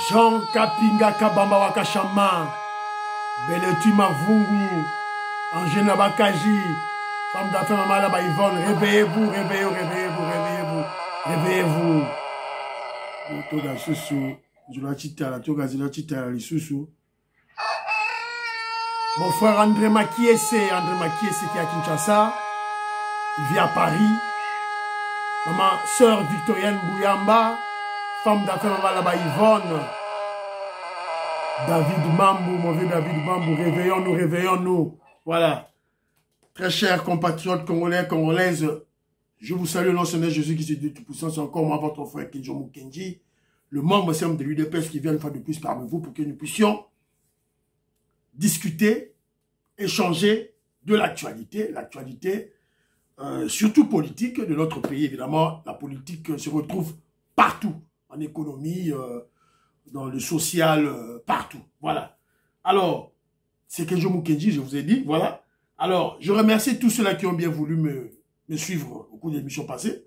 Jean Kapinga Kabamba Wakashama, Beletu Mavungu, Angela Bakaji, femme d'affaires Maman Laba Yvonne, réveillez-vous, réveillez-vous, réveillez-vous, réveillez-vous, réveillez-vous. Toga Susu, Zulachita, la Toga Zulachita, les Susu. Mon frère André Makiese qui est à Kinshasa, il vit à Paris. Maman, sœur Victorienne Bouyamba, femme d'affaires Maman Laba Yvonne. David Mambou, mon vieux David Mambou, réveillons-nous, réveillons-nous. Voilà. Très chers compatriotes congolais, congolaises, je vous salue au nom de Jésus qui est de Tout-Puissant. C'est encore moi, votre frère Kinjo Mukenji, le membre simple de l'UDPS qui vient une fois de plus parmi vous pour que nous puissions discuter, échanger de l'actualité, surtout politique de notre pays. Évidemment, la politique se retrouve partout, en économie, dans le social, partout. Voilà. Alors, c'est Kinjo Mukenji, je vous ai dit, voilà. Alors, je remercie tous ceux-là qui ont bien voulu me suivre au cours de l'émission passée.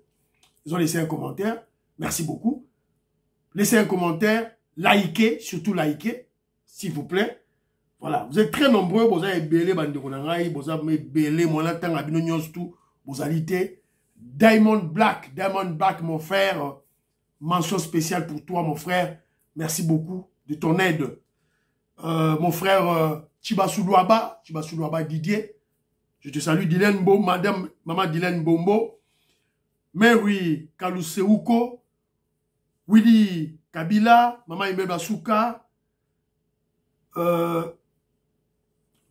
Ils ont laissé un commentaire. Merci beaucoup. Laissez un commentaire, likez, surtout likez, s'il vous plaît. Voilà, vous êtes très nombreux, vous avez belé bandekonangai, vous avez belé mon latin abinonyos tout, vous avez Diamond Black, mon frère, mention spéciale pour toi, mon frère. Merci beaucoup de ton aide. Mon frère Chibasoulouaba Didier, je te salue, Dylan Bo, maman Dylan Bombo, Mary Kaluseuko, Willy Kabila, maman Imeba Souka,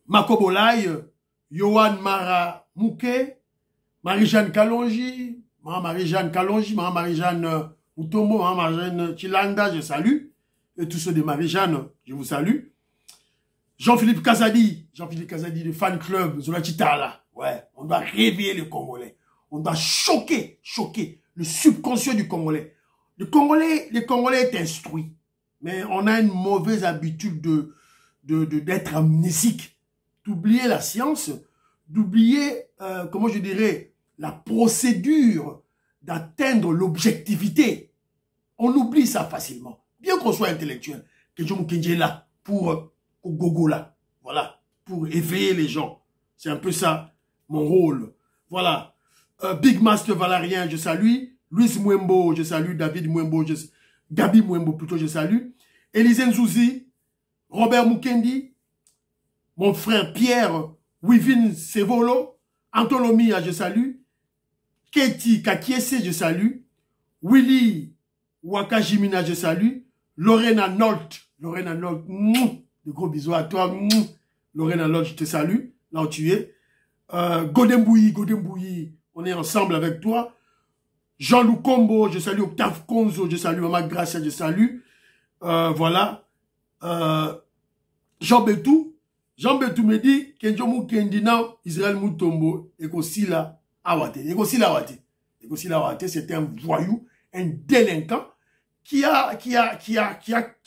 Makobolai, Yohan Mara Mouke, Marie-Jeanne Kalonji, maman Marie-Jeanne Kalonji, maman Marie-Jeanne Mutombo, maman Marie-Jeanne Chilanda, je salue. Et tous ceux de Marie-Jeanne, je vous salue. Jean-Philippe Kazadi de Fan Club, Zolachitala. Ouais, on doit réveiller les Congolais. On doit choquer le subconscient du Congolais. Le Congolais est instruit, mais on a une mauvaise habitude d'être amnésique, d'oublier la science, d'oublier, comment je dirais, la procédure d'atteindre l'objectivité. On oublie ça facilement. Bien qu'on soit intellectuel, que John Mukenji est là pour gogo là, voilà, pour éveiller les gens. C'est un peu ça, mon rôle. Voilà. Big Master Valérien, je salue. Louis Mwembo, je salue. David Mwembo, Gabi Mwembo plutôt, je salue. Élisée Nzouzi, Robert Mukendi, mon frère Pierre, Wivin Sevolo, Antolomia, je salue. Keti Kakiese, je salue. Willy Wakajimina, je salue. Lorena Nolt, de gros bisous à toi. Lorena Nolt, je te salue, là où tu es. Godembouyi, on est ensemble avec toi. Jean-Loup Combo, je salue. Octave Konzo, je salue. Maman Gracia, je salue. Voilà. Jean Betou me dit Kinjo Mukendi na Israël Mutombo Ekosila Awate. C'est un voyou, un délinquant qui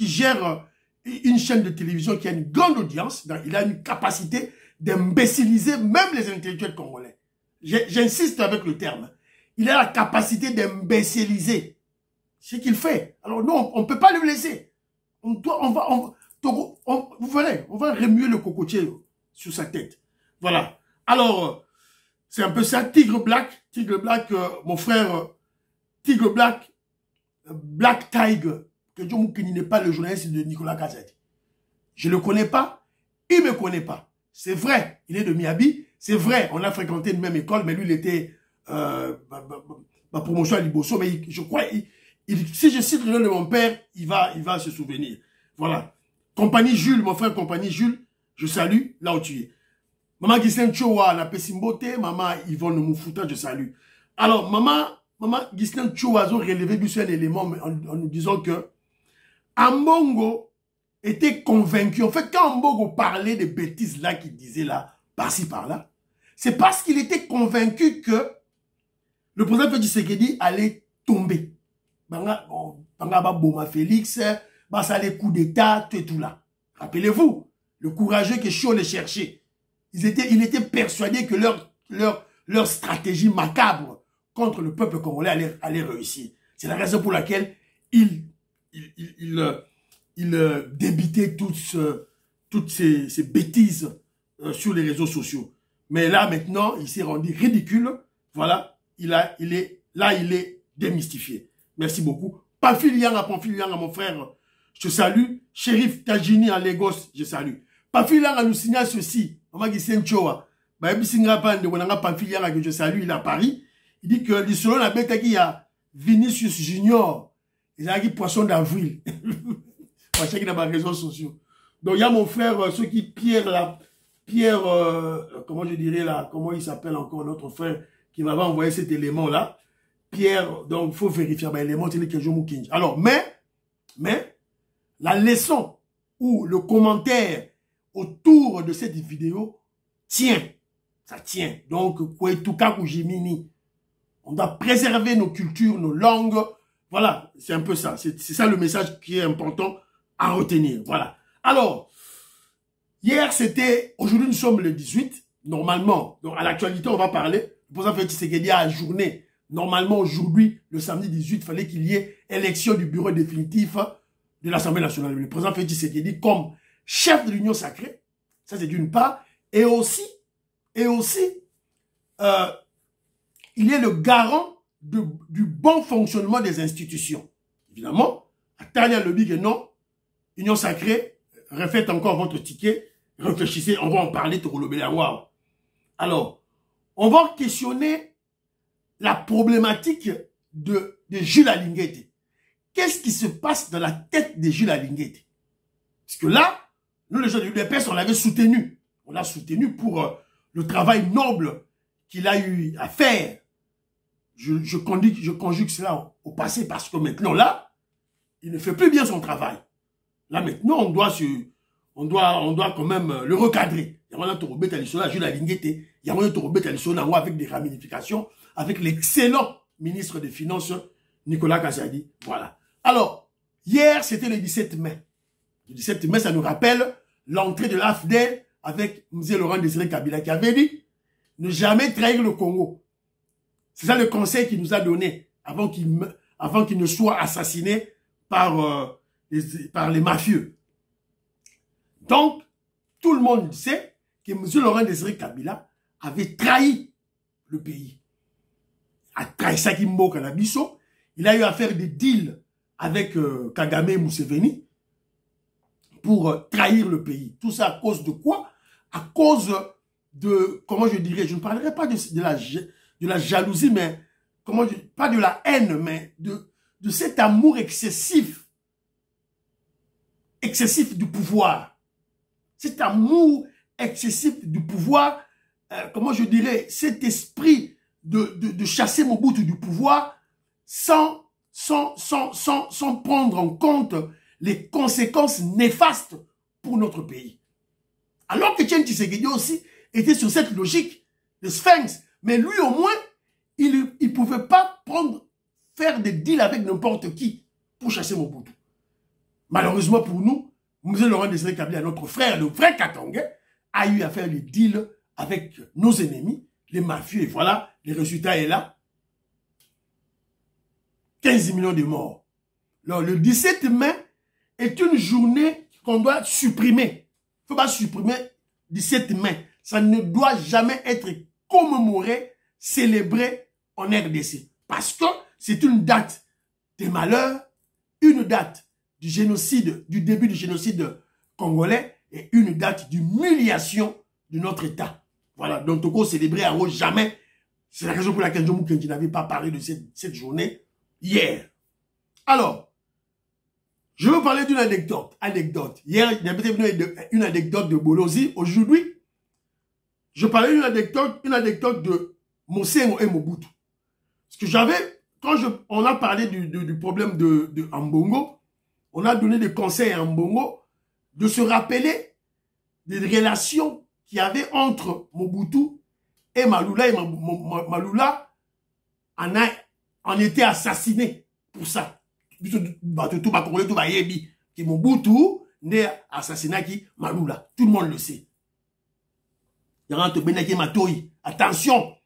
gère une chaîne de télévision qui a une grande audience. Donc il a une capacité d'imbéciliser même les intellectuels congolais. J'insiste avec le terme. Il a la capacité d'imbéciliser ce qu'il fait. Alors non, on ne peut pas le laisser. Vous verrez, on va remuer le cocotier sur sa tête. Voilà. Alors, c'est un peu ça. Tigre Black, mon frère, Tigre Black, Black Tiger, que John Mukenji n'est pas le journaliste de Nicolas Kazadi. Je ne le connais pas, il ne me connaît pas. C'est vrai, il est de Miabi, c'est vrai, on a fréquenté une même école, mais lui, il était ma promotion à Liboso, mais je crois, si je cite le nom de mon père, il va se souvenir. Voilà. Compagnie Jules, mon frère Compagnie Jules, je salue, là où tu es. Maman Ghislaine Chowa, la Pessimbote, maman Yvonne Moufouta, je salue. Alors, maman Ghislaine Chowa a relevé sur un élément en nous disant que Ambongo était convaincu. En fait, quand Ambongo parlait des bêtises là qu'il disait là, par-ci par-là, c'est parce qu'il était convaincu que le président Félix Tshisekedi allait tomber. Banga Boma Félix, ça les coups d'état, tout et tout là. Rappelez-vous, le courageux que Chaud les cherchait. Il était persuadé que leur stratégie macabre contre le peuple congolais allait réussir. C'est la raison pour laquelle il débitait toutes ces bêtises sur les réseaux sociaux. Mais là, maintenant, il s'est rendu ridicule. Voilà, il est démystifié. Merci beaucoup. Pamphile Yanga, mon frère, je te salue. Shérif Tajini à Lagos, je salue. Pamphile Yanga nous signale ceci. Je salue, il est à Paris. Il dit que selon la bête il y a Vinicius Junior. Il a dit poisson d'avril. Parce qu'il a des réseaux sociaux. Donc il y a mon frère, ceux qui Pierre, comment je dirais là, comment il s'appelle encore notre frère qui m'avait envoyé cet élément là. Pierre, donc il faut vérifier l'élément, c'est le Kenjo Mukinji. Alors, mais, la leçon ou le commentaire autour de cette vidéo tient. Ça tient. Donc, Kouetouka Koujimini. On doit préserver nos cultures, nos langues. Voilà, c'est un peu ça. C'est ça le message qui est important à retenir. Voilà. Alors, hier c'était, aujourd'hui nous sommes le 18. Normalement, donc à l'actualité on va parler. Le président Félix Tshisekedi a journée. Normalement aujourd'hui, le samedi 18, il fallait qu'il y ait élection du bureau définitif de l'Assemblée nationale. Le président Félix Tshisekedi comme chef de l'Union sacrée, ça c'est d'une part, et aussi, il est le garant du bon fonctionnement des institutions. Évidemment, Atalia le dit que non, Union sacrée, refaites encore votre ticket, réfléchissez, on va en parler, Torolobelawa. Alors, on va questionner la problématique de Jules Alinguete. Qu'est-ce qui se passe dans la tête de Jules Alinguete? Parce que là, nous les gens de l'UDPS, on l'avait soutenu. On l'a soutenu pour le travail noble qu'il a eu à faire. Je conjugue cela au passé parce que maintenant là, il ne fait plus bien son travail. Là maintenant, on doit quand même le recadrer. Il y a un Torobet Alisona, Jules Alinguete, il y a un Torobet Alisona avec des ramifications, avec l'excellent ministre des Finances, Nicolas Kazadi. Voilà. Alors, hier, c'était le 17 mai. Le 17 mai, ça nous rappelle l'entrée de l'AFDEL avec M. Laurent Désiré Kabila qui avait dit ne jamais trahir le Congo. C'est ça le conseil qu'il nous a donné avant qu'il ne soit assassiné par les mafieux. Donc, tout le monde sait que M. Laurent Désiré Kabila avait trahi le pays. A trahi Sakimbo Kanabiso. Il a eu à faire des deals avec Kagame et Museveni pour trahir le pays. Tout ça à cause de quoi? À cause de, comment je dirais, je ne parlerai pas de la jalousie, mais pas de la haine, mais de cet amour excessif du pouvoir. Cet amour excessif du pouvoir, comment je dirais, cet esprit de chasser Mobutu du pouvoir sans prendre en compte les conséquences néfastes pour notre pays. Alors que Etienne Tshisekedi aussi était sur cette logique de Sphinx, mais lui au moins, il ne pouvait pas faire des deals avec n'importe qui pour chasser Mobutu. Malheureusement pour nous, M. Laurent Désiré Kabila, notre frère, le vrai Katangais, a eu à faire des deals avec nos ennemis, les mafieux, et voilà, le résultat est là. 15 millions de morts. Alors, le 17 mai est une journée qu'on doit supprimer. Il ne faut pas supprimer 17 mai. Ça ne doit jamais être commémoré, célébré en RDC. Parce que c'est une date des malheurs, une date du génocide, du début du génocide congolais et une date d'humiliation de notre État. Voilà, donc Toko célébrer à Rose jamais. C'est la raison pour laquelle John Mukenji n'avait pas parlé de cette journée hier. Alors, je veux parler d'une anecdote. Hier, il y avait une anecdote de Bolozi. Aujourd'hui, je parlais d'une anecdote de Mosengo et Mobutu. Parce que on a parlé du problème de Ambongo, on a donné des conseils à Ambongo de se rappeler des relations qu'il y avait entre Mobutu et Maloula. Et Maloula en était assassiné pour ça. Mobutu n'est assassiné qui Maloula. Tout le monde le sait. Attention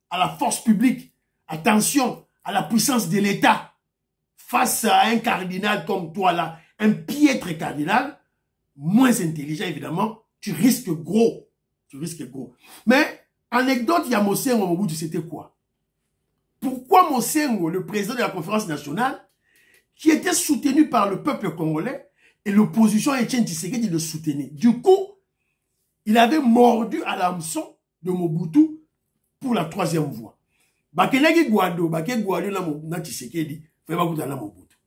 à la force publique. Attention à la puissance de l'État. Face à un cardinal comme toi là, un piètre cardinal, moins intelligent évidemment, tu risques gros. Tu risques gros. Mais, anecdote, il y a Mosengo Mobutu, c'était quoi? Pourquoi Mosengo, le président de la conférence nationale, qui était soutenu par le peuple congolais, et l'opposition Etienne Tshisekedi le soutenait. Du coup, il avait mordu à l'hameçon de Mobutu pour la troisième voie. Bakenaki Guado, Baké Guado na Tshisekedi, fait Bakuta na Mobutu.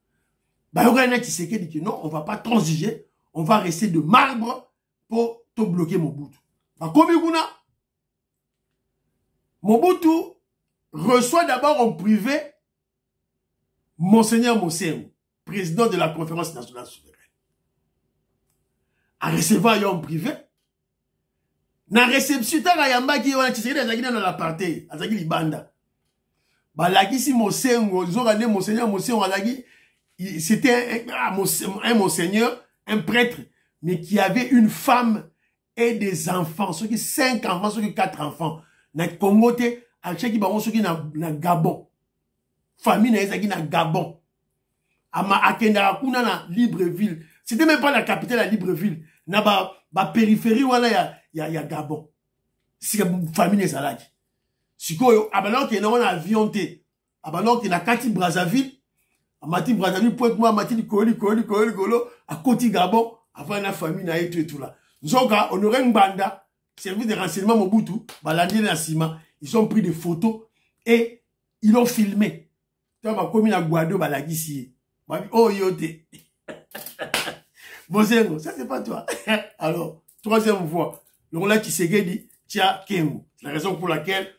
Bayoka na Tshisekedi dit non, on ne va pas transiger, on va rester de marbre pour te bloquer Mobutu. Bakomi Guna, Mobutu reçoit d'abord en privé Monseigneur Mosengo, président de la conférence nationale souveraine. À recevoir en privé, na réception ta yamba ki wana Tshisekedi azaki na l'apartheid, azaki libanda. Balaki si Mosengo, zokane Monseigneur Mosengo azaki, c'était un monseigneur, un prêtre, mais qui avait une femme et des enfants, ceux qui 5 enfants, ceux qui 4 enfants. Na Congo te, à chaque fois ceux qui na Gabon. Famille na ezaki na Gabon. Ama akenda kuna na Libreville. C'était même pas la capitale à Libreville. Na ba périphérie wala ya Gabon. Si famille ezalaki. Sikoyo abalo ke na wana avion te. Abalo ke na kati Brazzaville. Amati Brazzaville Pointe-Noire, amati Koli à Koti Gabon avant la famille na et tout là. Nzoka honoré Mbanda, service de renseignement Mobutu, balandi na sima, ils ont pris des photos et ils l'ont filmé. Ça c'est pas toi. Alors, troisième fois, le rôle qui s'est dit, Tia Kengo. C'est la raison pour laquelle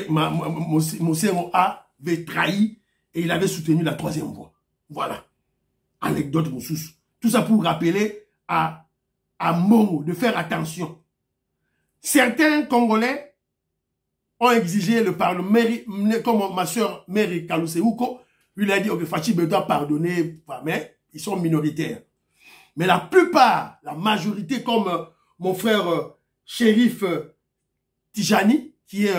Mosengo avait trahi et il avait soutenu la troisième voie. Voilà. Anecdote Moussous. Tout ça pour rappeler à Mongo de faire attention. Certains Congolais ont exigé le Parlement, comme ma soeur Mary Kaluseuko, lui a dit, ok, Fachi doit pardonner, mais ils sont minoritaires. Mais la plupart, la majorité, comme mon frère Shérif Tijani, qui est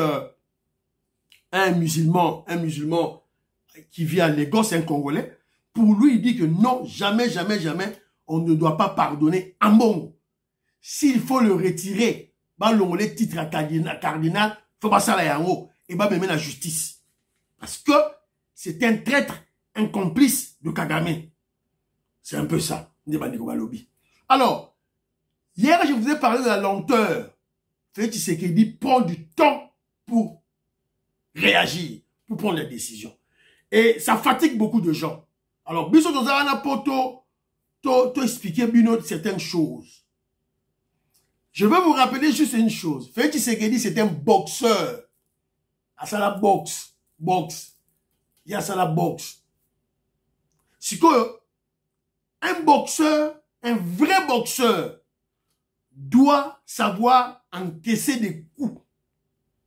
un musulman qui vit à Lagos, un Congolais, pour lui, il dit que non, jamais, on ne doit pas pardonner un bon. S'il faut le retirer, les titres à cardinal, faut pas ça là en haut, et même la justice. Parce que c'est un traître, un complice de Kagame. C'est un peu ça. Alors, hier, je vous ai parlé de la lenteur. Félix Tshisekedi prend du temps pour réagir, pour prendre les décisions. Et ça fatigue beaucoup de gens. Alors, Biso Tozana Poto, expliquer certaines choses. Je veux vous rappeler juste une chose. Félix Tshisekedi, c'est un boxeur. À ça la boxe. Il y a ça la boxe. C'est que un boxeur, un vrai boxeur, doit savoir encaisser des coups.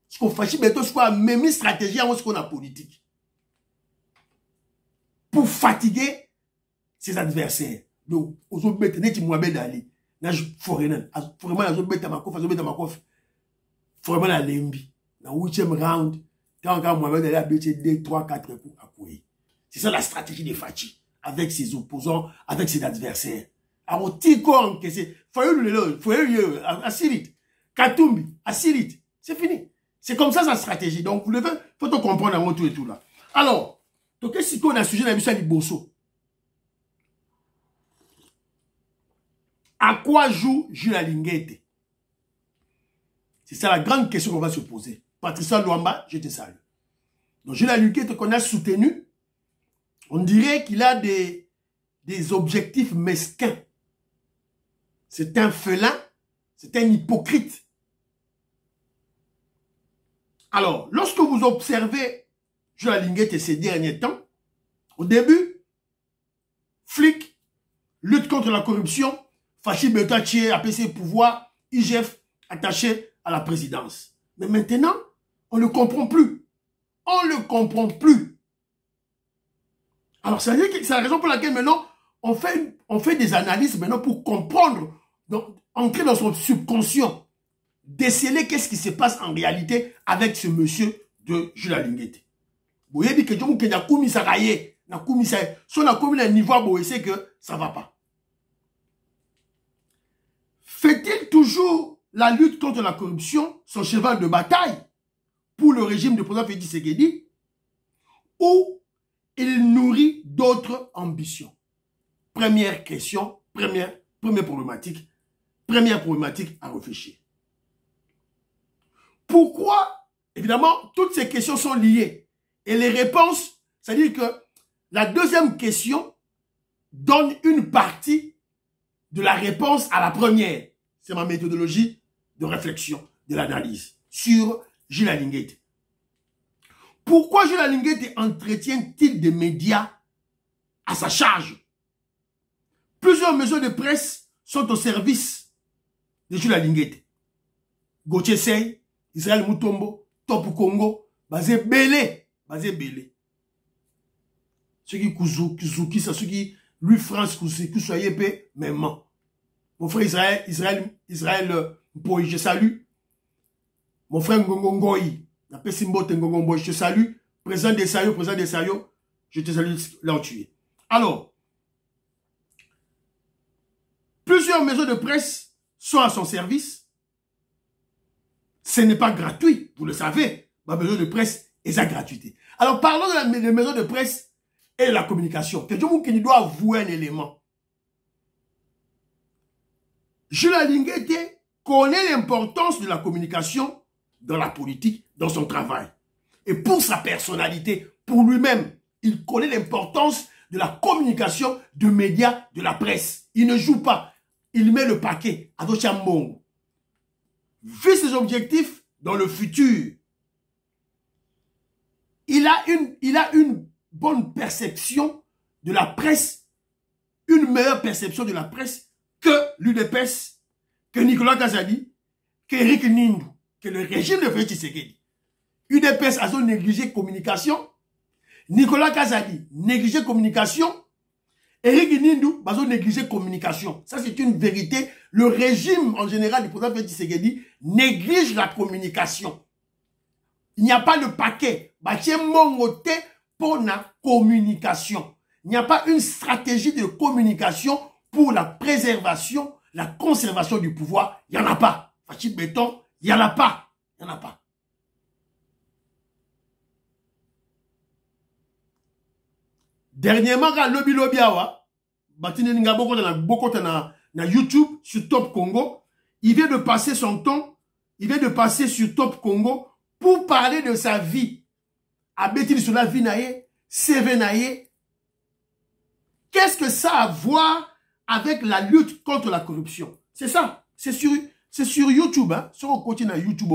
Ce qu'on fait, c'est quoi, même une stratégie en ce qu'on a politique. Pour fatiguer ses adversaires. Donc, aux autres bêtes, net Mohamed Ali. Na foreigner, vraiment la zone bêta makof. Vraiment la lembi. Dans 8e round, quand Mohamed Ali a bêté 2, 3, 4 coups à courir. C'est ça la stratégie de Fachi. Avec ses opposants, avec ses adversaires. Alors, Tiko encaissé. Foyou, Asirit. Katumbi, Asirit. C'est fini. C'est comme ça sa stratégie. Donc, vous devez, faut tout comprendre en tout et tout là. Alors, donc, qu'est-ce qu'on a sujet d'habitude à Liboso? À quoi joue Jules Alinguete? C'est ça la grande question qu'on va se poser. Patricia Luamba, je te salue. Donc, Jules Alinguete qu'on a soutenu, on dirait qu'il a des objectifs mesquins. C'est un félin, c'est un hypocrite. Alors, lorsque vous observez Jules Alinguete ces derniers temps, au début, flic, lutte contre la corruption, Fachi Betaché, APC pouvoir, IGF attaché à la présidence. Mais maintenant, on ne comprend plus. On ne comprend plus. Alors, c'est la raison pour laquelle maintenant, on fait des analyses maintenant pour comprendre, donc, entrer dans son subconscient, déceler qu'est-ce qui se passe en réalité avec ce monsieur de Jules Alinguete. Vous voyez que Si on a commis un niveau à boyer, c'est que ça ne va pas. Fait-il toujours la lutte contre la corruption son cheval de bataille pour le régime du président Félix Tshisekedi ou il nourrit d'autres ambitions? Première question, première problématique à réfléchir. Pourquoi? Évidemment, toutes ces questions sont liées. Et les réponses, c'est-à-dire que la deuxième question donne une partie de la réponse à la première. C'est ma méthodologie de réflexion, de l'analyse sur Jules Alinguete. Pourquoi Jules Alinguete entretient-il des médias à sa charge? Plusieurs maisons de presse sont au service de Jules Alinguete. Gauthier Sey, Israël Mutombo, Top Congo, basé Belé. Ceux qui Kouzuki, ceux qui lui France Koussoyepe, même. Mon frère Israël Mpoy, je salue. Mon frère Ngongoyi, je te salue. Président des Sayo, je te salue là où tu es. Alors, plusieurs maisons de presse sont à son service. Ce n'est pas gratuit, vous le savez. Ma maison de presse est à gratuité. Alors, parlons de la maison de presse et de la communication. Quelqu'un qui doit avouer un élément. Jules Alinguete connaît l'importance de la communication dans la politique, dans son travail. Et pour sa personnalité, pour lui-même, il connaît l'importance de la communication de médias, de la presse. Il ne joue pas. Il met le paquet à Dochambongo. Vu ses objectifs dans le futur, il a une bonne perception de la presse, une meilleure perception de la presse que l'UDPS, que Nicolas Kazadi, que Eric Nindou, que le régime de Félix Tshisekedi. UDPS a négligé communication, Nicolas Kazadi négligé communication, Eric Nindou a négligé communication. Ça c'est une vérité. Le régime en général du président Félix Tshisekedi néglige la communication. Il n'y a pas le paquet. Pour la communication. Il n'y a pas une stratégie de communication pour la préservation, la conservation du pouvoir. Il n'y en a pas. Fachid Béton, il n'y en a pas. Il n'y en a pas. Dernièrement, quand Lobby Awa, beaucoup na YouTube sur Top Congo, il vient de passer son temps, il vient de passer sur Top Congo pour parler de sa vie. Abétil sur la vie naïe, CV naïe. Qu'est-ce que ça a à voir avec la lutte contre la corruption? C'est ça. C'est sur YouTube. Hein. Sur le côté de YouTube,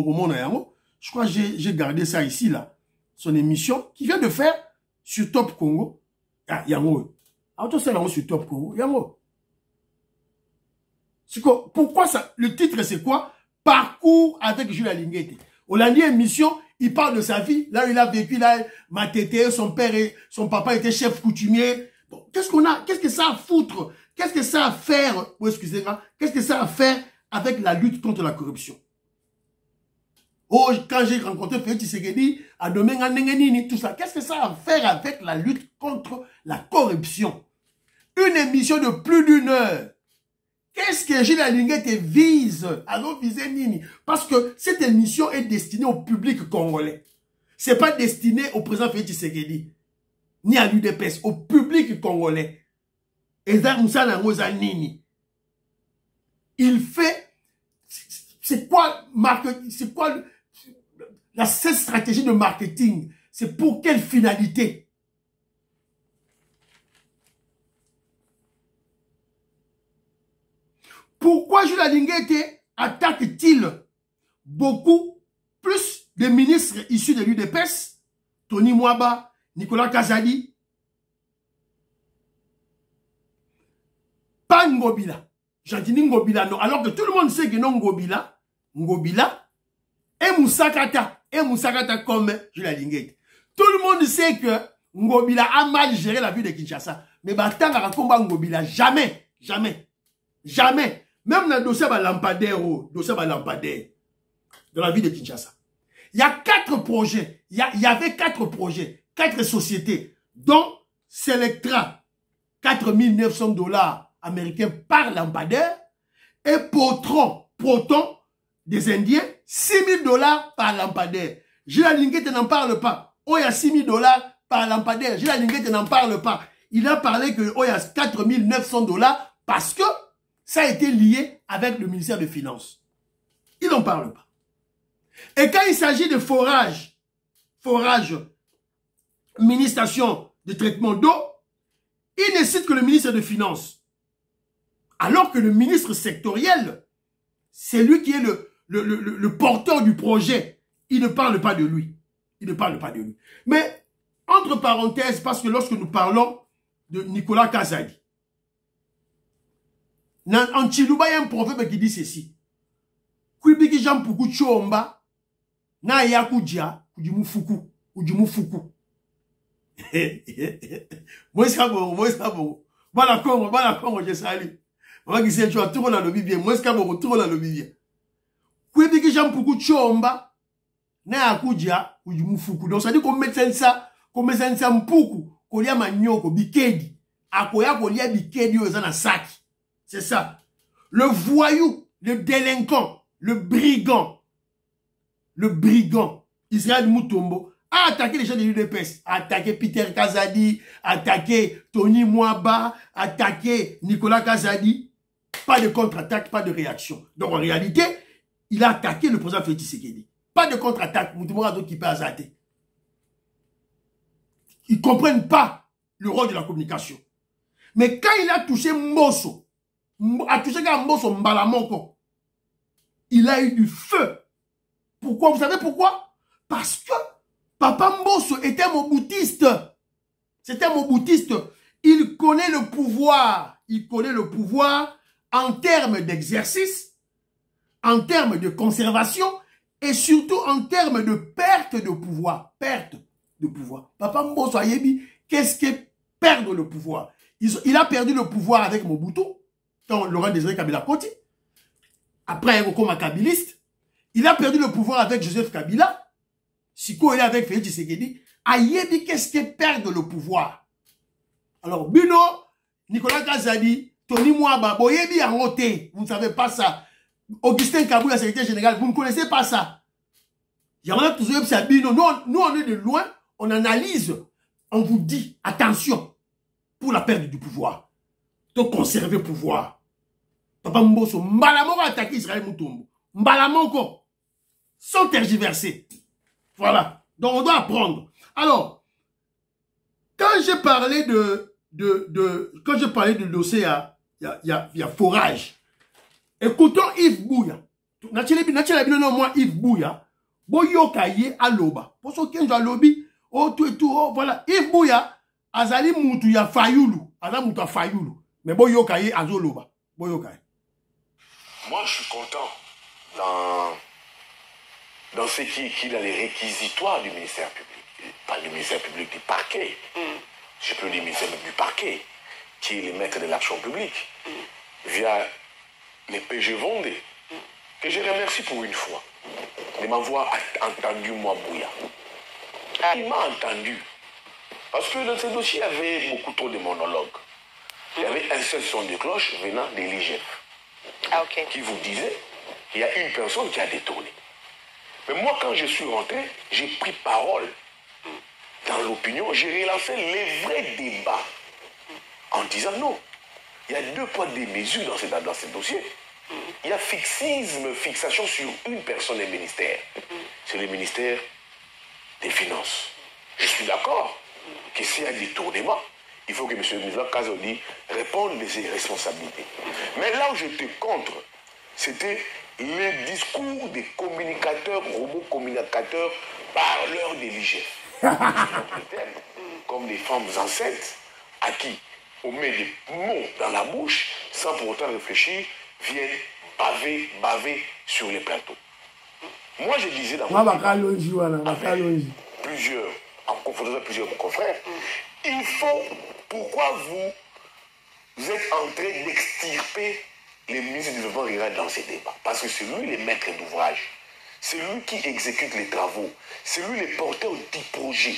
je crois que j'ai gardé ça ici, là. Son émission qui vient de faire sur Top Congo. Ah, Yango. Alors, c'est là sur Top Congo. Yango. Pourquoi ça? Le titre, c'est quoi? Parcours avec Jules Alinguete. Au lundi émission, il parle de sa vie. Là, il a vécu, là, Matete, son père et son papa étaient chef coutumier. Bon, qu'est-ce que ça a à foutre? Qu'est-ce que ça a à faire? Oh, excusez-moi. Qu'est-ce que ça a à faire avec la lutte contre la corruption? Oh, quand j'ai rencontré Félix Tshisekedi, à Domenga Nengenini, tout ça. Qu'est-ce que ça a à faire avec la lutte contre la corruption? Une émission de plus d'1 heure. Qu'est-ce que Jules Alinguete vise? Alors viser Nini? Parce que cette émission est destinée au public congolais. C'est pas destiné au président Félix Tshisekedi, ni à l'UDPS, au public congolais. Et Nini. Il fait, c'est quoi cette stratégie de marketing? C'est pour quelle finalité? Pourquoi Jules Alinguete attaque-t-il beaucoup plus de ministres issus de l'UDPS, Tony Mwaba, Nicolas Kazadi, pas Ngobila? J'ai dit Ngobila, non. Alors que tout le monde sait que non Ngobila et Moussakata comme Jules Alinguete. Tout le monde sait que Ngobila a mal géré la vie de Kinshasa. Mais Batanga a combat Ngobila. Jamais. Même dans le dossier lampadaire, dans la vie de Kinshasa. Il y a 4 projets. Il y avait 4 projets, 4 sociétés, dont Selectra, 4900 $ américains par lampadaire. Et Proton des Indiens, 6000 $ par lampadaire. Gilles Linguette n'en parle pas. Oh, il y a 6000 $ par lampadaire. Gilles Linguette n'en parle pas. Il a parlé que oh, il y a 4900 $ parce que ça a été lié avec le ministère des Finances. Il n'en parle pas. Et quand il s'agit de forage, ministration de traitement d'eau, il ne cite que le ministre des Finances. Alors que le ministre sectoriel, c'est lui qui est le porteur du projet. Il ne parle pas de lui. Il ne parle pas de lui. Mais, entre parenthèses, parce que lorsque nous parlons de Nicolas Kazadi, en Chiluba, il y a un proverbe qui dit ceci. Kwibiki jam puku chomba, na yakujia, kujimufuku, kujimufuku. Moi, c'est bon. Voilà comment je salue. Maman qui sait, tu as tout dans le bien. Moi, c'est bon, tout dans le bien. Kwibiki jam puku chomba, na yakujia, kujimufuku. Donc, ça dit qu'on met ça mpuku, qu'on y a manioko, bikedi. Akoya qu'on y a bikedi, aux en sac. C'est ça. Le voyou, le délinquant, le brigand, Israël Mutombo, a attaqué les gens de l'UDPS, a attaqué Peter Kazadi, a attaqué Tony Mwaba, a attaqué Nicolas Kazadi. Pas de contre-attaque, pas de réaction. Donc en réalité, il a attaqué le président Félix Tshisekedi. Pas de contre-attaque, Mutombo a d'autres qui peut azater. Ils ne comprennent pas le rôle de la communication. Mais quand il a touché Mbosso, Mbalamoko, il a eu du feu. Pourquoi? Vous savez pourquoi? Parce que Papa Mbosso était moboutiste. C'était un moboutiste. Il connaît le pouvoir. Il connaît le pouvoir en termes d'exercice, en termes de conservation et surtout en termes de perte de pouvoir. Perte de pouvoir. Papa Mbosso a dit, qu'est-ce que perdre le pouvoir? Il a perdu le pouvoir avec Mobutu, quand Laurent Désiré Kabila Koti. Après, il est kabiliste. Il a perdu le pouvoir avec Joseph Kabila. Siko, il est avec Félix Tshisekedi. Ayebi, qu'est-ce que perdre le pouvoir? Alors, Bino, Nicolas Kazadi, Tony Mwaba, Boyebi Angote, vous ne savez pas ça. Augustin Kabou, la secrétaire générale, vous ne connaissez pas ça. Il y en a toujours ça, Bino. Nous, on est de loin, on analyse, on vous dit, attention, pour la perte du pouvoir. De conserver le pouvoir. Papa Mbosso, Mbalamoko a attaqué Israël Mutombo. Mbalamoko, sans tergiverser. Voilà. Donc on doit apprendre. Alors, quand j'ai parlé quand j'ai parlé de dossier, il y a forage. Écoutons Yves Bouya. Moi, Yves Bouya. Boyokaye aloba. Pour ceux qui ont lobby, oh tout et tout, oh voilà. Yves Bouya, azali mutu ya fayulu. Azali mutu ya fayulu. Mais boyokaye azoloba. Boyokaye. Moi, je suis content dans ce qu'il a les réquisitoires du ministère public. Pas du ministère public, du parquet. Je peux dire ministère du parquet, qui est le maître de l'action publique, via les PG Vendée, que je remercie pour une fois de m'avoir entendu, moi, Bouya. Il m'a entendu. Parce que dans ce dossier, il y avait beaucoup trop de monologues. Il y avait un seul son de cloche venant de l'IGF. Qui vous disait qu'il y a une personne qui a détourné. Mais moi, quand je suis rentré, j'ai pris parole dans l'opinion, j'ai relancé les vrais débats en disant non. Il y a deux poids, deux mesures dans ce dossier. Il y a fixation sur une personne et ministère. C'est le ministère des Finances. Je suis d'accord que s'il y a un détournement, il faut que M. Nicolas Kazadi réponde de ses responsabilités. Mais là où j'étais contre, c'était le discours des communicateurs, robots communicateurs, parleurs de l'IGF. Comme des femmes enceintes à qui on met des mots dans la bouche sans pour autant réfléchir, viennent baver sur les plateaux. Moi, je disais dans plusieurs, en confondant plusieurs confrères, il faut, pourquoi vous êtes en train d'extirper les ministres du développement rural dans ces débats? Parce que c'est lui le maître d'ouvrage, c'est lui qui exécute les travaux, c'est lui le porteur du projet.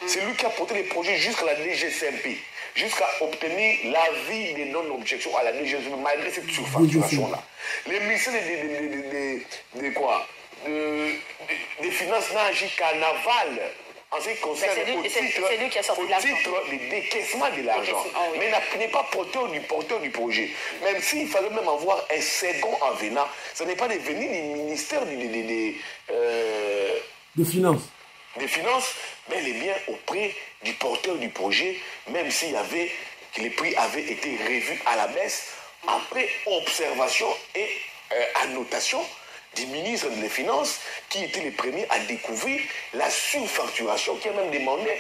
C'est lui qui a porté les projets jusqu'à la DGCMP, jusqu'à obtenir l'avis des non-objections à la DGCMP, malgré cette surfacturation-là. Les ministères des Finances n'a agi qu'en aval. En ce qui concerne au titre de décaissement de l'argent. Mais n'est pas porteur du projet. Même s'il fallait même avoir un second en venant, ce n'est pas devenu le ministère des Finances. Des Finances, mais il est bien auprès du porteur du projet, même s'il y avait que les prix avaient été revus à la baisse, après observation et annotation du ministre des Finances, qui était le premier à découvrir la surfacturation, qui a même demandé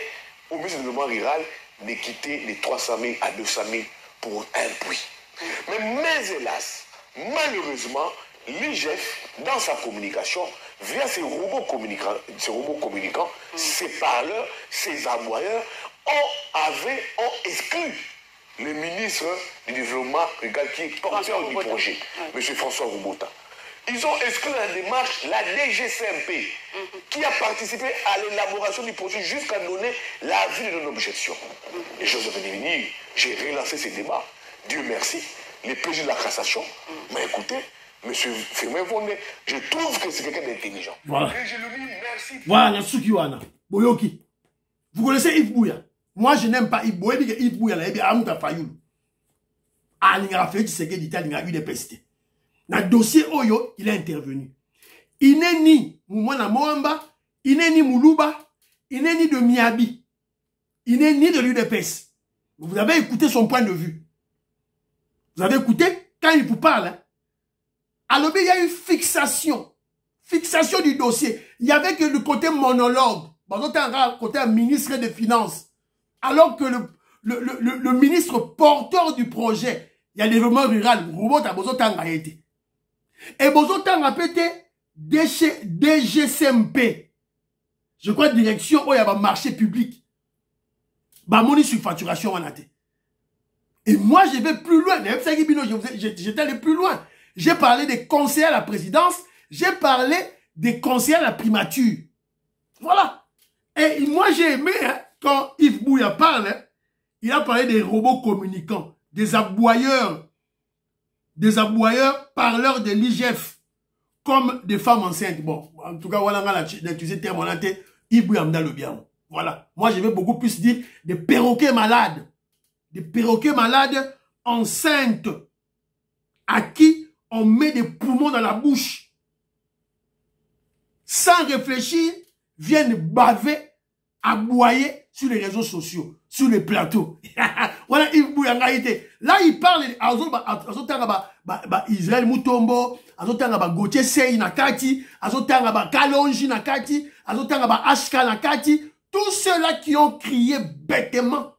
au ministre du Développement rural de quitter les 300 000 à 200 000 pour un puits. Mais hélas, malheureusement, l'IGF, dans sa communication, via ses robots communicants, ses parleurs, ses aboyeurs, ont exclu le ministre du Développement rural qui est porteur du projet, M. François Roubota. Ils ont exclu la démarche la DGCMP, qui a participé à l'élaboration du projet jusqu'à donner l'avis de non-objection. Les choses devaient venir. J'ai relancé ces débats. Dieu merci. Les préjugés de la cassation m'ont écouté. Monsieur Firmin Vondé, je trouve que c'est quelqu'un d'intelligent. Voilà. Et je lui dis merci. Voilà, Sukiwana. Boyoki. Vous connaissez Yves Bouya? Moi, je n'aime pas Yves Bouya. Yves Bouya, il y a un Fayoul. Ah, il a fait ce qu'il a eu des pestes. Dans le dossier Oyo, il a intervenu. Il n'est ni Moumana Moamba, il n'est ni Moulouba, il n'est ni de Miabi, il n'est ni de l'UDPS. Vous avez écouté son point de vue. Vous avez écouté quand il vous parle. Hein? Alors, il y a une fixation du dossier. Il n'y avait que le côté monologue. Le côté ministre des Finances. Alors que le ministre porteur du projet, il y a le développement rural, Robot a besoin de été. Et besoin de pété DGCMP. Je crois direction où il y a un marché public. Bamoni sur facturation on a été. Et moi je vais plus loin. J'étais allé plus loin. J'ai parlé des conseillers à la présidence. J'ai parlé des conseillers à la primature. Voilà. Et moi j'ai aimé hein, quand Yves Bouya parle. Hein, il a parlé des robots communicants, des aboyeurs parleurs de l'IGF, comme des femmes enceintes. Bon, en tout cas, voilà, on a utilisé le terme, Yves Bouya le bien. Voilà. Moi, je vais beaucoup plus dire des perroquets malades. Des perroquets malades enceintes à qui on met des poumons dans la bouche. Sans réfléchir, viennent baver, aboyer sur les réseaux sociaux, sur les plateaux. Voilà, Yves Bouya été. Là, il parle Israël Mutombo, Gauthier Sey Nakati, Kalonji Nakati, Ashka Nakati, tous ceux-là qui ont crié bêtement,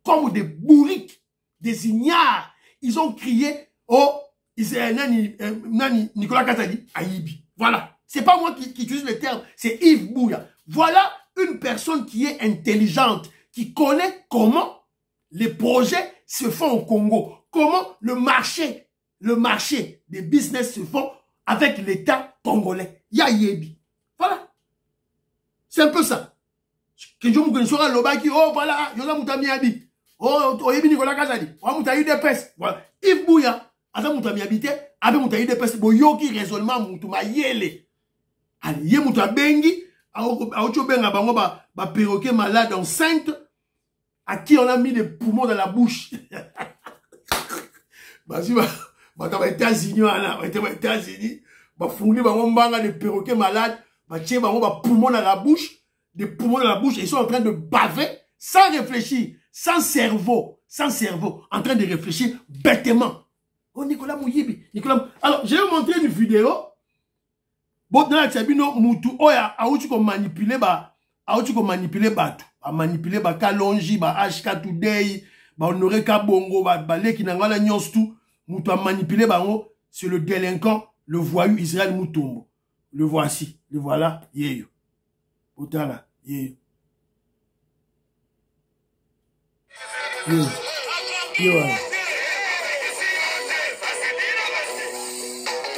comme des bourriques, des ignares, ils ont crié, oh, Nicolas Katadi, Aïbi. Voilà. C'est pas moi qui utilise le terme, c'est Yves Bouya. Voilà une personne qui est intelligente, qui connaît comment les projets se font au Congo, comment le marché des business se font avec l'État congolais. Yayebi. Voilà. C'est un peu ça. Que je me connais sur l'Obaki, oh voilà, Yosa Moutamiabi. Oh, Oyebi Nicolas Kazadi. Oh, Moutaï de Pes. Voilà. Yves Bouya, Asa Moutamiabité, avec Moutaï de Pes, Boyoki raisonnement Moutuma Yele. Allez, Ye Moutabengi, Aochobenga Bango, ba perroquet malade enceinte, à qui on a mis des poumons dans la bouche. Vas-y, bah, États-Unis, États-Unis, bah, fourni, bah, on banga des perroquets malades, bah, tiens, bah, on va poumons dans la bouche, des poumons dans la bouche, et ils sont en train de baver, sans réfléchir, sans cerveau, en train de réfléchir bêtement. Oh, Nicolas Mouyibi, Nicolas, alors, je vais vous montrer une vidéo, bon, dans la Tchabino, Moutou, oh, a où tu peux manipuler, bah, a manipuler, bah, Kalonji, bah, HK Today, bah, Honoré Kabongo, bah, Leki Nangala Nyons tout, Moutou a manipulé, bah, c'est le délinquant, le voyou Israël Moutombo. Le voici, le voilà, yeyo. Otala, yeyo. Yeyo. Yeyo.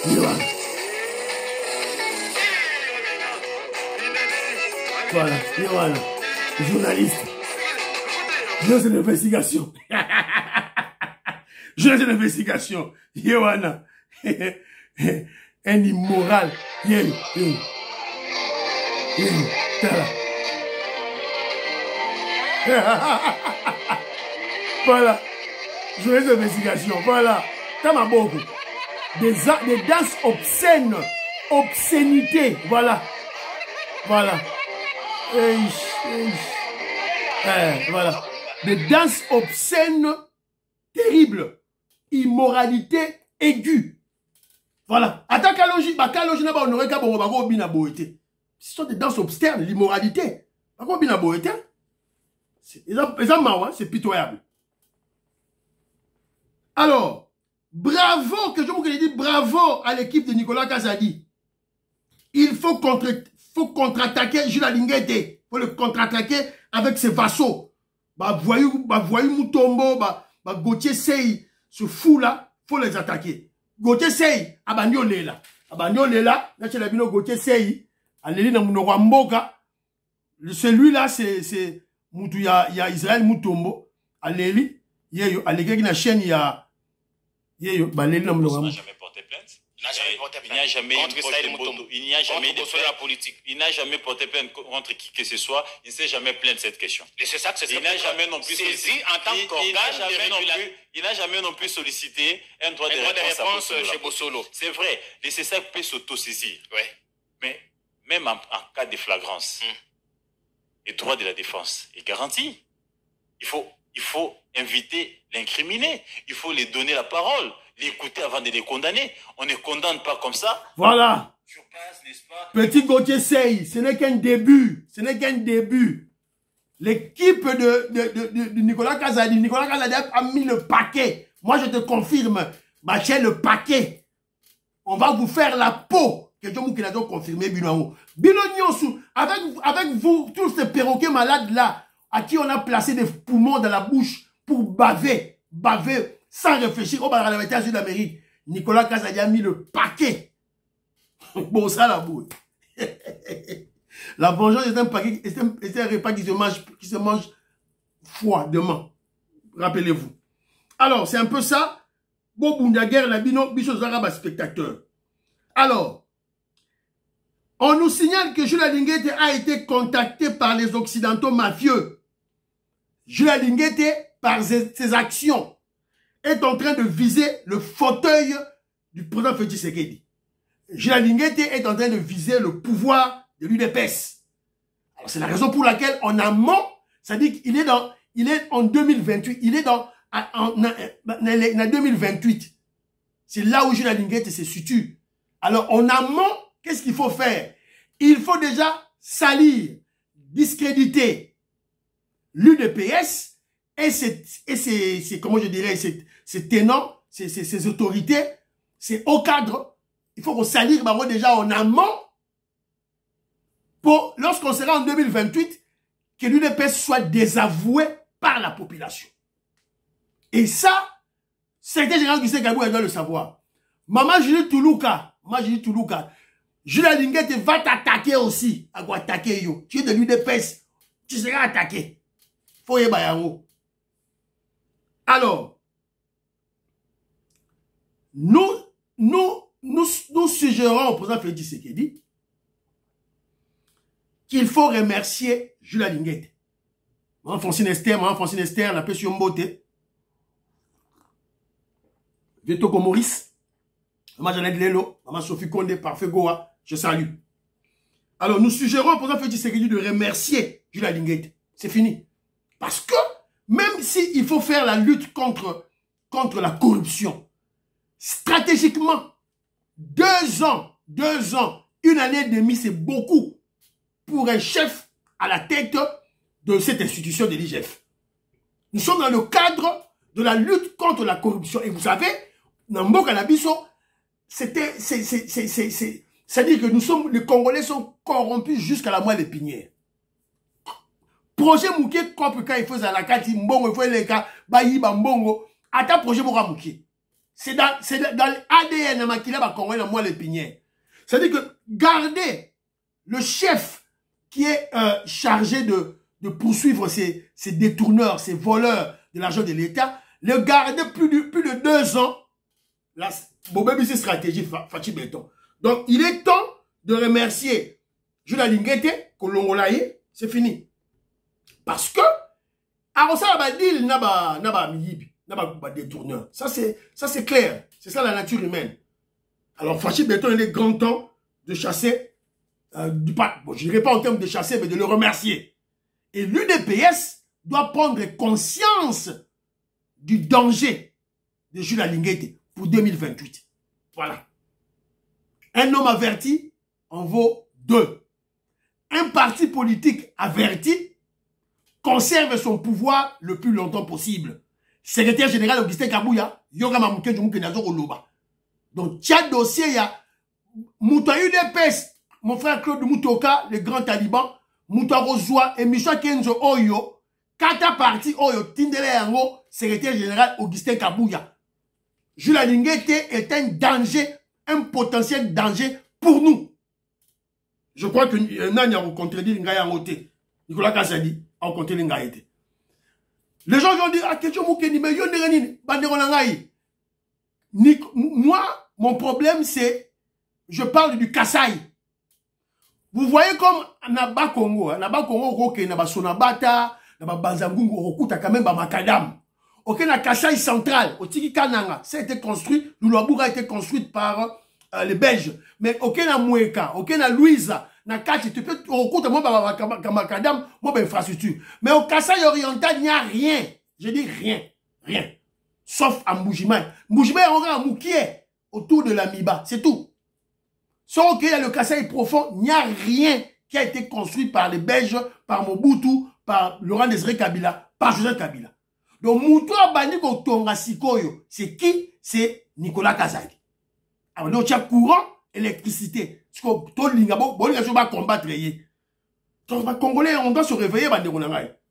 Yeyo. Voilà, yeyo. Journaliste. Journaliste d'investigation. Journaliste d'investigation. Yohana. Un immoral. Voilà. Journaliste d'investigation. Voilà. Tama beaucoup. Des danses obscènes. Obscénité. Voilà. Voilà. Voilà. Des danses obscènes terribles. Immoralité aiguë. Voilà. Attends, Kaloji n'a pas honoré qu'à bon, ce sont des danses obscènes, l'immoralité. C'est pitoyable. Alors, bravo, que je vous ai dit, bravo à l'équipe de Nicolas Kazadi. Il faut contre-attaquer Jules Alinguete. Il faut le contre-attaquer avec ses vassaux. Voyou Mutombo, Gauthier Sey, ce fou-là, il faut les attaquer. Gauthier Sey, Abanyo Lela. Abanyo Lela, là, tu as vu Gauthier Sey, Aleli na Munora Mboka. Celui-là, c'est Moutou, il y a Israël Mutombo. Aleli, Yeyo, Aleli, na chaîne, il y a Yeyo, Baleli na Munora Mboka. Il n'y a jamais porté plainte. Il n'y a jamais de la politique. Il n'a jamais porté plainte contre qui que ce soit. Il ne s'est jamais plaint de cette question. Et c'est ça que c'est. Il n'a jamais non plus saisi en tant qu'organe. Il n'a jamais non plus sollicité un droit de réponse chez Bossolo. C'est vrai. Le CESAC peut s'autosaisir. Ouais. Mais même en cas de flagrance, le droit de la défense est garanti. Il faut inviter l'incriminé. Il faut lui donner la parole. L'écouter avant de les condamner. On ne condamne pas comme ça. Voilà. Sur base, n'est-ce pas? Petit Gauthier Sey, ce n'est qu'un début. Ce n'est qu'un début. L'équipe de Nicolas Kazadi. Nicolas Kazadi a mis le paquet. Moi, je te confirme. Bachel, le paquet. On va vous faire la peau. Quelqu'un qui l'a donc confirmé, Bilongo. Bilongo, avec vous, tous ces perroquets malades là, à qui on a placé des poumons dans la bouche pour baver. Sans réfléchir, on va dans les États-Unis d'Amérique. Nicolas Kazadi a mis le paquet. Bon, ça, la boue. La vengeance est un paquet, c'est un repas qui se mange froidement. Rappelez-vous. Alors, c'est un peu ça. Bon, Boundaguer, la bicho Zaraba spectateur. Alors, on nous signale que Jules Alinguete a été contacté par les Occidentaux mafieux. Jules Alinguete, par ses actions, est en train de viser le fauteuil du président Félix Tshisekedi. Jules Alinguete est en train de viser le pouvoir de l'UDPS. Alors c'est la raison pour laquelle en amont, ça dit qu'il est en 2028, il est en 2028. C'est là où Jules Alinguete se situe. Alors en amont, qu'est-ce qu'il faut faire? Il faut déjà salir, discréditer l'UDPS et c'est comment je dirais, ces tenants, ces autorités, ces hauts cadres. Il faut qu'on salir déjà en amont pour, lorsqu'on sera en 2028, que l'UDPS soit désavoué par la population. Et ça, secrétaire général Gustin Kabou, elle doit le savoir. Maman Julie Toulouka, Jules Alinguete va t'attaquer aussi. À quoi attaquer yo? Tu es de l'UDPS, tu seras attaqué. Faut y bayango. Alors, nous suggérons au président Félix Tshisekedi qu'il faut remercier Jules Alinguete. Maman Francine Esther, la paix sur Mbote. Vetoko Maurice. Maman Jeannette Lelo. Maman Sophie Condé, Parfait Goa. Je salue. Alors, nous suggérons au président Félix Tshisekedi de remercier Jules Alinguete. C'est fini. Parce que, même s'il faut faire la lutte contre la corruption, stratégiquement, 2 ans, 1 année et demie, c'est beaucoup pour un chef à la tête de cette institution de l'IGF. Nous sommes dans le cadre de la lutte contre la corruption. Et vous savez, dans Mboka Nabiso, c'est-à-dire que les Congolais sont corrompus jusqu'à la moelle épinière. Projet Mouké, quand il faut à la carte, Mbongo, il faut les cas, Bayiba Mbongo, attends, projet Mouké. C'est dans l'ADN de Makila Congolais, dans moelle épinière. C'est-à-dire que garder le chef qui est chargé de de poursuivre ces détourneurs, ces voleurs de l'argent de l'État, le garder plus de 2 ans. Là, c'est stratégie Fachi Beton. Donc, il est temps de remercier Jules Linguete, Kolongolaye, c'est fini. Parce que, à ça, va dire, n'a pas détourneur. Ça, c'est clair. C'est ça la nature humaine. Alors, Fachi Beton, il est grand temps de chasser, bon, je ne dirais pas en termes de chasser, mais de le remercier. Et l'UDPS doit prendre conscience du danger de Jules Linguete pour 2028. Voilà. Un homme averti en vaut 2. Un parti politique averti conserve son pouvoir le plus longtemps possible. Secrétaire général Augustin Kabouya, Yoga Mamouke Djumuke Nazo Oloba. Donc, tchad dossier, il y a Mouta UDPS, mon frère Claude Moutoka, le grand taliban, Mouta Rozwa et Michel Kenzo Oyo, Kata parti Oyo, Tindele Yango, secrétaire général Augustin Kabouya. Jules Linguete est un danger, un potentiel danger pour nous. Je crois que Nanya a contredit Ngaya Ngote. Nicolas Kassadi a contredit Ngaya. Les gens vont dire, ah, qu'est-ce que tu mais moi, mon problème, c'est, je parle du Kasaï. Vous voyez comme Naba Congo, Naba Sonabata, Naba Banzangungu, Okuta, quand même, Makadam. Ok, na Kasaï central, au Tiki Kananga, ça a été construit, Lulaboura a été construite par les Belges. Mais ok, na Moueka, ok, na Louisa, na Kati, tu peux, Okuta, moi, Makadam, moi, infrastructure. Mais au Kasaï oriental, il n'y a rien. Je dis rien, rien. Sauf à Mboujimai. Mboujimai, on a un Moukié autour de la Miba, c'est tout. Sauf qu'il y a le Kasaï profond, il n'y a rien qui a été construit par les Belges, par Mobutu, par Laurent Désiré Kabila, par Joseph Kabila. Donc, Moutoua Baniko Tonga Sikoyo, c'est qui? C'est Nicolas Kazadi. Alors, donc, il y a courant, électricité. Parce que tout le monde va combattre. Donc, les Congolais, on doit se réveiller,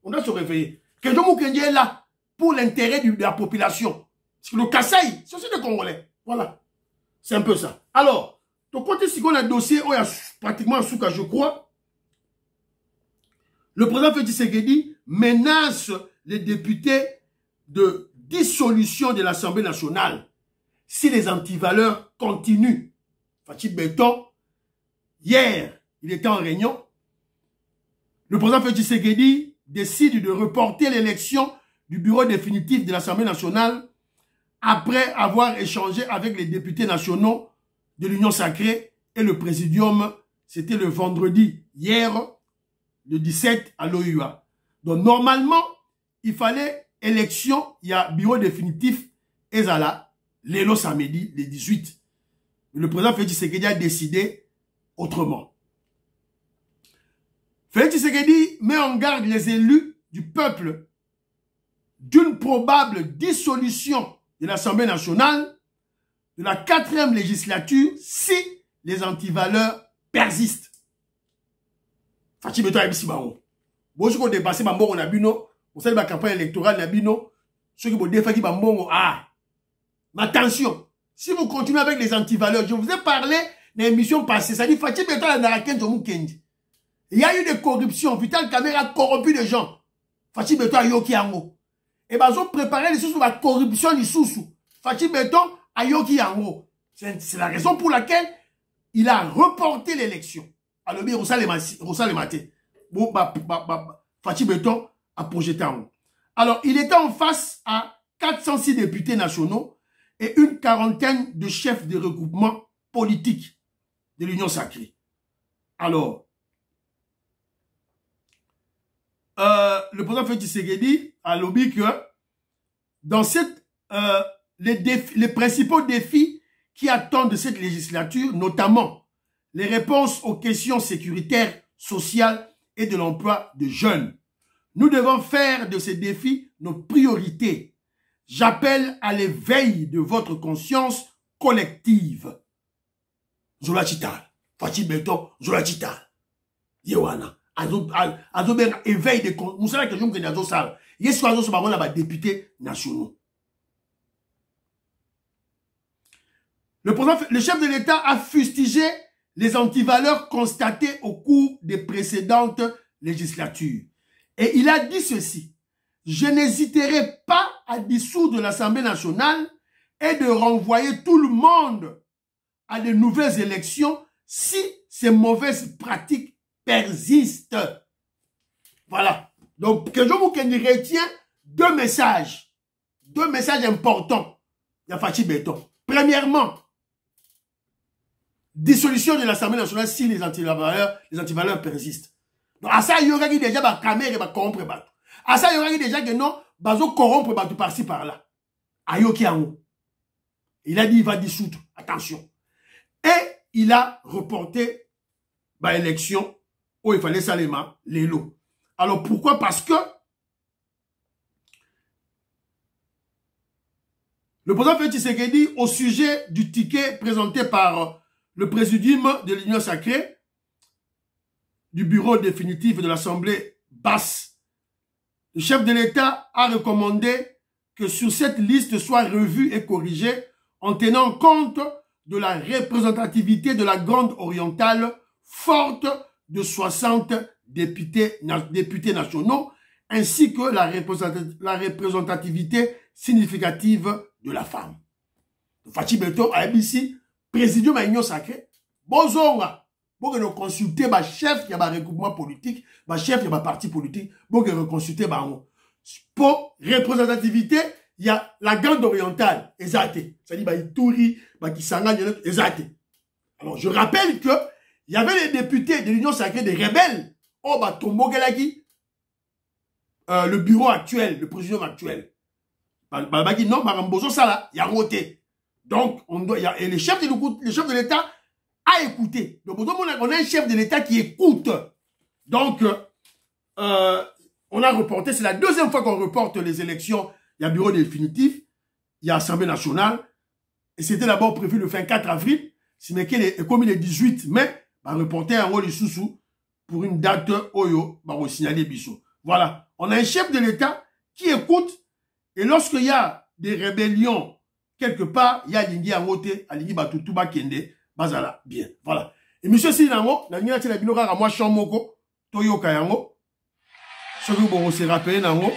on doit se réveiller. Quelqu'un qui est là pour l'intérêt de la population. Parce que le Kasaï, c'est aussi des Congolais. Voilà. C'est un peu ça. Alors, de côté, si on a un dossier, il y a pratiquement un souka, je crois. Le président Félix Tshisekedi menace les députés de dissolution de l'Assemblée nationale si les antivaleurs continuent. Fachi Beton, hier, il était en réunion. Le président Félix Tshisekedi décide de reporter l'élection du bureau définitif de l'Assemblée nationale après avoir échangé avec les députés nationaux de l'Union sacrée et le présidium. C'était le vendredi, hier, le 17 à l'OUA. Donc, normalement, il fallait élection, il y a bureau définitif, Ezala, l'élo samedi, le 18. Le président Félix Tshisekedi a décidé autrement. Félix Tshisekedi met en garde les élus du peuple d'une probable dissolution de l'Assemblée nationale de la 4e législature si les antivaleurs persistent. Fachi Beton a dit bon, si vous dépassez Bambongo Nabino, vous savez la campagne électorale Nabino, ceux qui vous défendent Bambongo, ah, mais attention, si vous continuez avec les antivaleurs, je vous ai parlé dans l'émission passée, ça dit Fachi Beton a naraken Zomu Kendi. Il y a eu des corruptions. Vital Kamerhe a corrompu des gens. Fachi Beton a yoki yango. Et ben, ils ont préparé les sous la corruption du sous-sous. Fachi Beton a yoki yango. C'est la raison pour laquelle il a reporté l'élection. Alors, bien, Rosa le maté. Bon, Fachi Beton a projeté en haut. Alors, il était en face à 406 députés nationaux et une quarantaine de chefs de regroupement politique de l'Union sacrée. Alors, le président Félix Tshisekedi a lobby que dans cette, les principaux défis qui attendent de cette législature, notamment les réponses aux questions sécuritaires, sociales et de l'emploi de jeunes. Nous devons faire de ces défis nos priorités. J'appelle à l'éveil de votre conscience collective. Zola Chital, Fachi Beton, Zola Chital, Yewana. Azoben éveil de nous savons que je me dis ça. Yes, on a députés nationaux. Le chef de l'État a fustigé les antivaleurs constatées au cours des précédentes législatures. Et il a dit ceci. Je n'hésiterai pas à dissoudre l'Assemblée nationale et de renvoyer tout le monde à de nouvelles élections si ces mauvaises pratiques persistent. Voilà. Donc, que je vous retient deux messages importants. Yafati Béton. Premièrement, dissolution de l'Assemblée nationale si les antivaleurs persistent. Donc, à ça, il y aura déjà des caméras qui vont corrompre. À ça, il y aura déjà que non, bazo corrompre par-ci par-là. Ayoki Ango. Il a dit il va dissoudre. Attention. Et il a reporté l'élection où il fallait salement les lots. Alors pourquoi? Parce que le président Félix Tshisekedi, au sujet du ticket présenté par le présidium de l'Union sacrée, du bureau définitif de l'Assemblée basse, le chef de l'État a recommandé que sur cette liste soit revue et corrigée en tenant compte de la représentativité de la Grande Orientale forte de 60 députés nationaux, ainsi que la représentativité significative de la femme. Fachi Beto a ici, présidium de l'Union sacrée, bonzonga, pour nous consulter le chef qui a un regroupement politique, le chef qui a un parti politique, pour nous consulter pour représentativité, il y a la Grande Orientale, exact. C'est-à-dire, Ituri, Kisanga, exact. Alors, je rappelle que il y avait les députés de l'Union sacrée des rebelles, le bureau actuel, le président actuel. Non, Marambozo Sala, il y a voté. Donc, et le chef de l'État a écouté. Donc, on a un chef de l'État qui écoute. Donc, on a reporté, c'est la deuxième fois qu'on reporte les élections. Il y a bureau définitif, il y a Assemblée nationale, et c'était d'abord prévu le 24 avril, comme il est 18 mai, on va reporter un rôle sous pour une date Oyo, on va signaler Bissot. Voilà, on a un chef de l'État qui écoute, et lorsqu'il y a des rébellions quelque part, il y a Lingi Angote, Alingi Batutuba Kende, Bazala, bien, voilà. Et monsieur Sinango, la Nina Tina Bilora Ramwa Chamoko, Toyo Kayango, ce que vous se rappelez, Nango.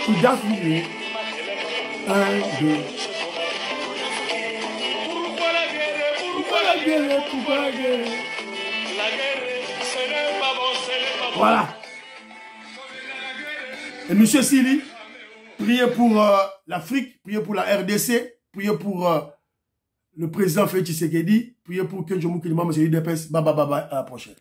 Il danse, lui. 1, 2. Pourquoi la guerre? Voilà. Et monsieur Sili, priez pour l'Afrique, priez pour la RDC, priez pour le président Félix Tshisekedi, priez pour que je m'occupe de ma Baba, à la prochaine.